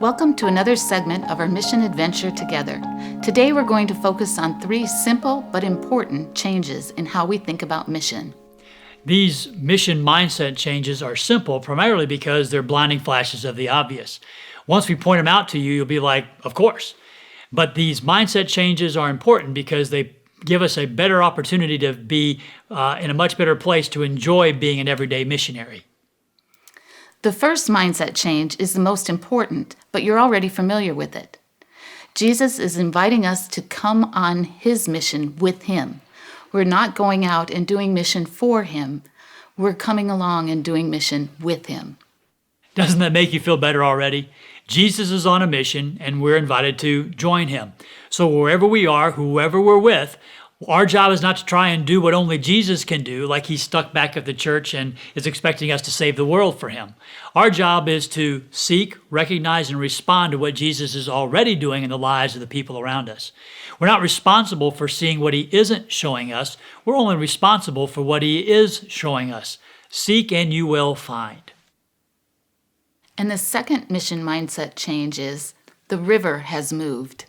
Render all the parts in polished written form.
Welcome to another segment of our mission adventure together. Today we're going to focus on 3 simple but important changes in how we think about mission. These mission mindset changes are simple primarily because they're blinding flashes of the obvious. Once we point them out to you, you'll be like, of course. But these mindset changes are important because they give us a better opportunity to be in a much better place to enjoy being an everyday missionary. The first mindset change is the most important, but you're already familiar with it. Jesus is inviting us to come on his mission with him. We're not going out and doing mission for him. We're coming along and doing mission with him. Doesn't that make you feel better already? Jesus is on a mission and we're invited to join him. So wherever we are, whoever we're with, our job is not to try and do what only Jesus can do, like he's stuck back at the church and is expecting us to save the world for him. Our job is to seek, recognize, and respond to what Jesus is already doing in the lives of the people around us. We're not responsible for seeing what he isn't showing us. We're only responsible for what he is showing us. Seek and you will find. And the second mission mindset change is the river has moved.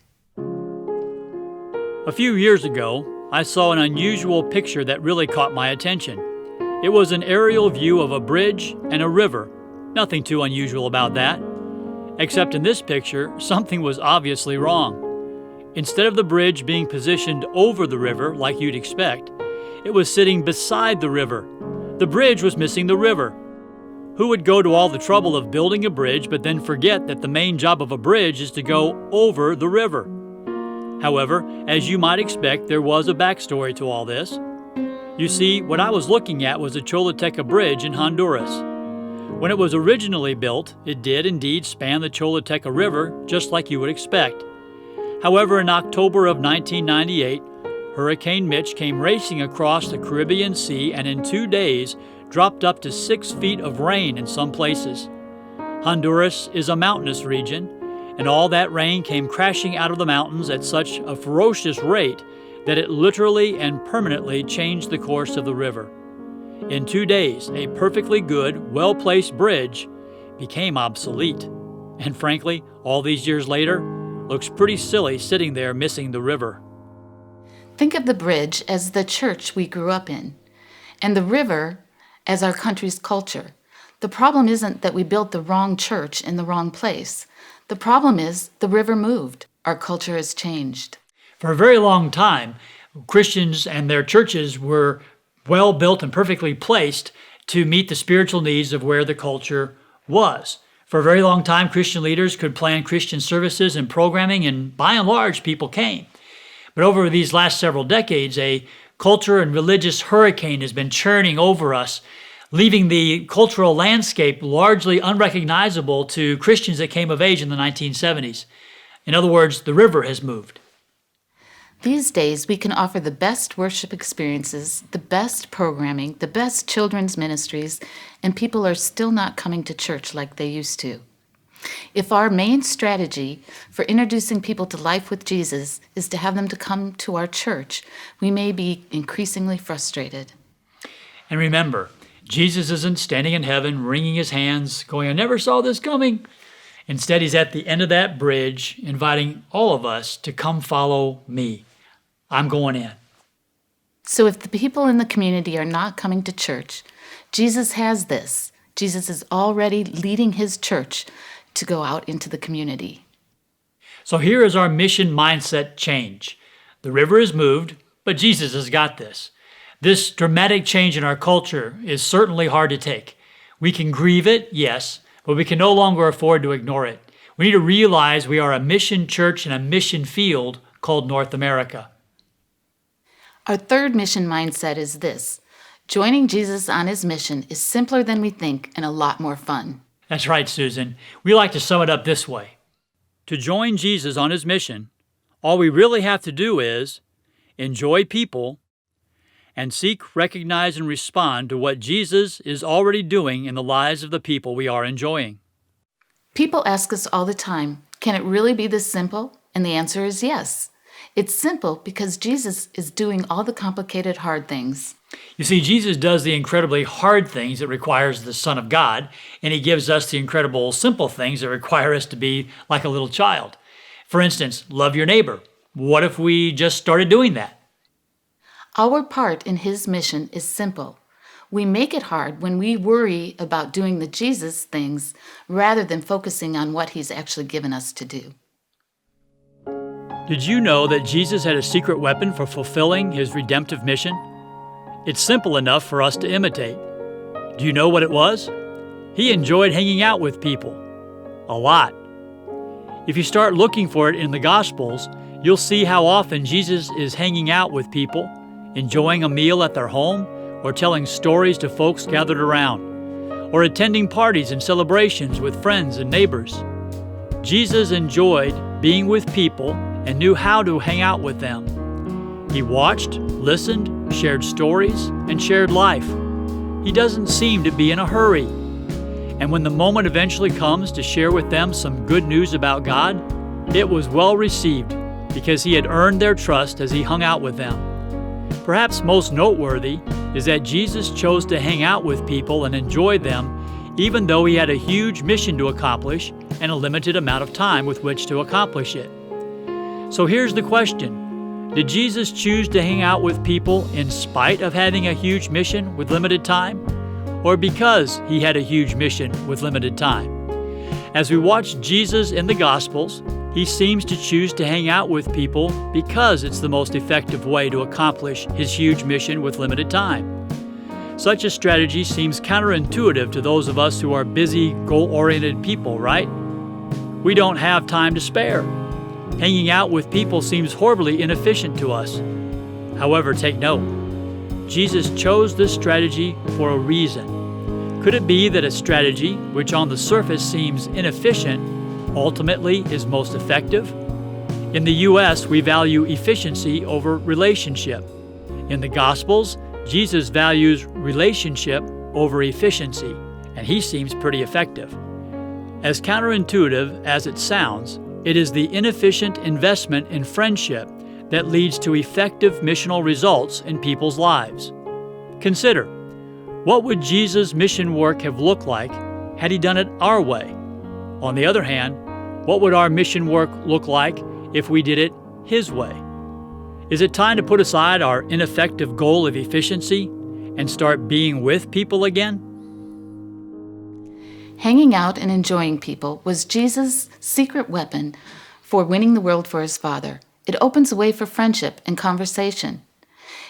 A few years ago, I saw an unusual picture that really caught my attention. It was an aerial view of a bridge and a river. Nothing too unusual about that. Except in this picture, something was obviously wrong. Instead of the bridge being positioned over the river like you'd expect, it was sitting beside the river. The bridge was missing the river. Who would go to all the trouble of building a bridge but then forget that the main job of a bridge is to go over the river? However, as you might expect, there was a backstory to all this. You see, what I was looking at was the Choluteca Bridge in Honduras. When it was originally built, it did indeed span the Choluteca River, just like you would expect. However, in October of 1998, Hurricane Mitch came racing across the Caribbean Sea and in 2 days dropped up to 6 feet of rain in some places. Honduras is a mountainous region, and all that rain came crashing out of the mountains at such a ferocious rate that it literally and permanently changed the course of the river. In 2 days, a perfectly good, well-placed bridge became obsolete. And frankly, all these years later, looks pretty silly sitting there missing the river. Think of the bridge as the church we grew up in, and the river as our country's culture. The problem isn't that we built the wrong church in the wrong place. The problem is the river moved. Our culture has changed. For a very long time, Christians and their churches were well built and perfectly placed to meet the spiritual needs of where the culture was. For a very long time, Christian leaders could plan Christian services and programming, and by and large, people came. But over these last several decades, a culture and religious hurricane has been churning over us, leaving the cultural landscape largely unrecognizable to Christians that came of age in the 1970s. In other words, the river has moved. These days, we can offer the best worship experiences, the best programming, the best children's ministries, and people are still not coming to church like they used to. If our main strategy for introducing people to life with Jesus is to have them to come to our church, we may be increasingly frustrated. And remember, Jesus isn't standing in heaven, wringing his hands, going, I never saw this coming. Instead, he's at the end of that bridge, inviting all of us to come follow me. I'm going in. So if the people in the community are not coming to church, Jesus has this. Jesus is already leading his church to go out into the community. So here is our mission mindset change. The river is moved, but Jesus has got this. This dramatic change in our culture is certainly hard to take. We can grieve it, yes, but we can no longer afford to ignore it. We need to realize we are a mission church in a mission field called North America. Our third mission mindset is this. Joining Jesus on his mission is simpler than we think and a lot more fun. That's right, Susan. We like to sum it up this way. To join Jesus on his mission, all we really have to do is enjoy people and seek, recognize, and respond to what Jesus is already doing in the lives of the people we are enjoying. People ask us all the time, can it really be this simple? And the answer is yes. It's simple because Jesus is doing all the complicated hard things. You see, Jesus does the incredibly hard things that requires the Son of God, and he gives us the incredible simple things that require us to be like a little child. For instance, love your neighbor. What if we just started doing that? Our part in his mission is simple. We make it hard when we worry about doing the Jesus things rather than focusing on what he's actually given us to do. Did you know that Jesus had a secret weapon for fulfilling his redemptive mission? It's simple enough for us to imitate. Do you know what it was? He enjoyed hanging out with people. A lot. If you start looking for it in the Gospels, you'll see how often Jesus is hanging out with people, enjoying a meal at their home, or telling stories to folks gathered around, or attending parties and celebrations with friends and neighbors. Jesus enjoyed being with people and knew how to hang out with them. He watched, listened, shared stories, and shared life. He doesn't seem to be in a hurry. And when the moment eventually comes to share with them some good news about God, it was well received because he had earned their trust as he hung out with them. Perhaps most noteworthy is that Jesus chose to hang out with people and enjoy them even though he had a huge mission to accomplish and a limited amount of time with which to accomplish it. So here's the question. Did Jesus choose to hang out with people in spite of having a huge mission with limited time, or because he had a huge mission with limited time? As we watch Jesus in the Gospels, he seems to choose to hang out with people because it's the most effective way to accomplish his huge mission with limited time. Such a strategy seems counterintuitive to those of us who are busy, goal-oriented people, right? We don't have time to spare. Hanging out with people seems horribly inefficient to us. However, take note, Jesus chose this strategy for a reason. Could it be that a strategy, which on the surface seems inefficient, ultimately is most effective? In the U.S., we value efficiency over relationship. In the Gospels, Jesus values relationship over efficiency, and he seems pretty effective. As counterintuitive as it sounds, it is the inefficient investment in friendship that leads to effective missional results in people's lives. Consider, what would Jesus' mission work have looked like had he done it our way? On the other hand, what would our mission work look like if we did it his way? Is it time to put aside our ineffective goal of efficiency and start being with people again? Hanging out and enjoying people was Jesus' secret weapon for winning the world for his Father. It opens a way for friendship and conversation.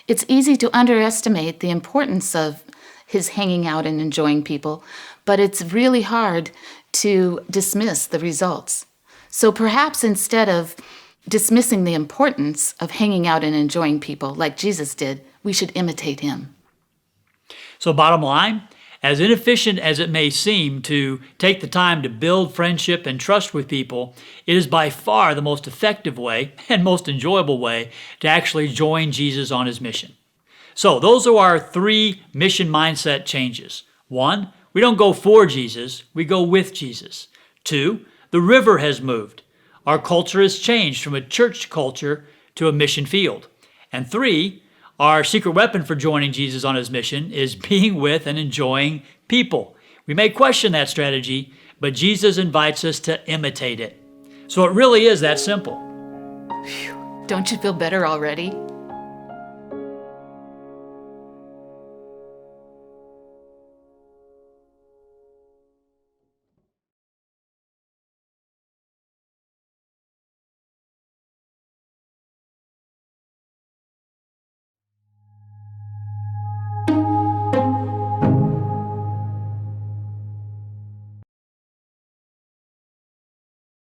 It's easy to underestimate the importance of his hanging out and enjoying people, but it's really hard to dismiss the results. So perhaps instead of dismissing the importance of hanging out and enjoying people like Jesus did, we should imitate him. So bottom line, as inefficient as it may seem to take the time to build friendship and trust with people, it is by far the most effective way and most enjoyable way to actually join Jesus on his mission. So those are our 3 mission mindset changes. 1, we don't go for Jesus, we go with Jesus. 2, the river has moved. Our culture has changed from a church culture to a mission field. And 3, our secret weapon for joining Jesus on his mission is being with and enjoying people. We may question that strategy, but Jesus invites us to imitate it. So it really is that simple. Don't you feel better already?